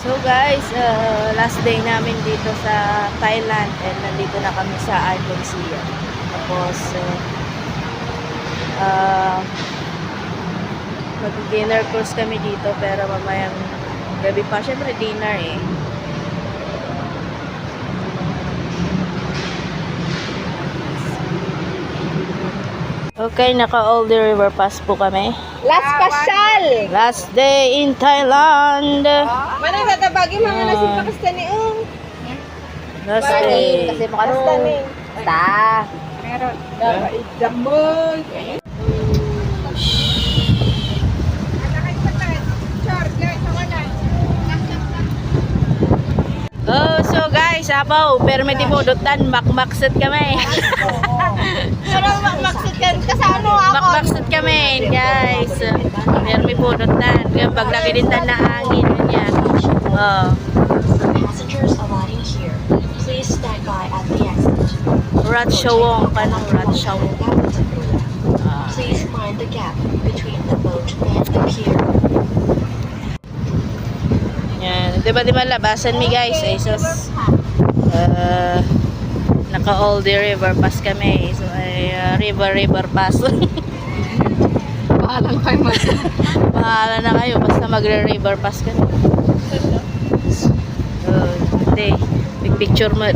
So guys, last day namin dito sa Thailand and nandito na kami sa Icon Siam. Tapos mag-dinner cruise kami dito pero mamayang gabi pa. Syempre dinner eh. Okay, naka-All the River Pass po kami. Last pasyal! Last day in Thailand. Mana tatabagi mga nasib Pakistani Last day. Kasi Pakistani. Ta. Meron. Jamboy. Oh, so guys, abaw, permiti po dutan, makmakset kami. Pero makmaksit ka kasano ako. Makmakset kami, guys. Permi po dutan. Kaya paglaki din tan na hangin niya. Oh. Passengers arriving here, please stand by at the exit. Rat Shawong, kanong Rat Shawong. Please mind the gap between the boat and the pier. Yan, diba labasan mi guys, eh, so, naka all the river pass kami, so ay river pass. Bahala na kayo mag. Bahala na kayo, basta magre-river pass kami. Hindi, big picture mo.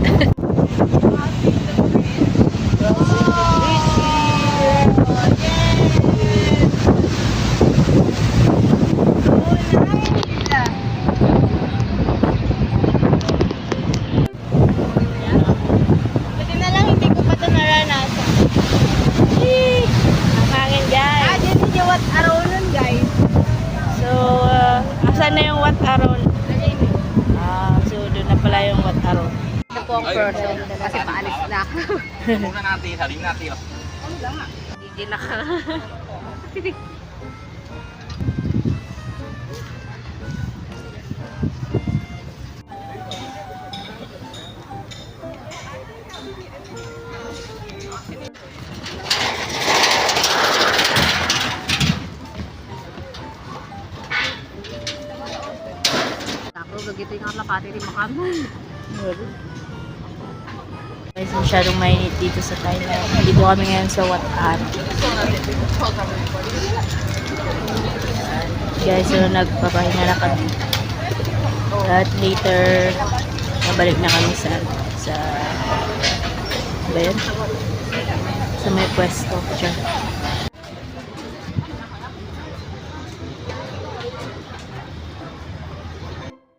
Buti na lang hindi ko pa ito naranasan. Ang hangin guys. Dyan yung what araw nun guys. So, asan na yung what aron? So doon na pala yung what aron. Ito po ang person kasi paalis na. Muna natin, haling natin. Hindi na ka. Ako, gagito yung lapati rin makamay. Guys, masyadong mainit dito sa Thailand. Dito kami ngayon sa Wat An. Guys, so nagpapahinga na kami. At later, mabalik na kami sa ba yun? Sa may pwesto. Diyan.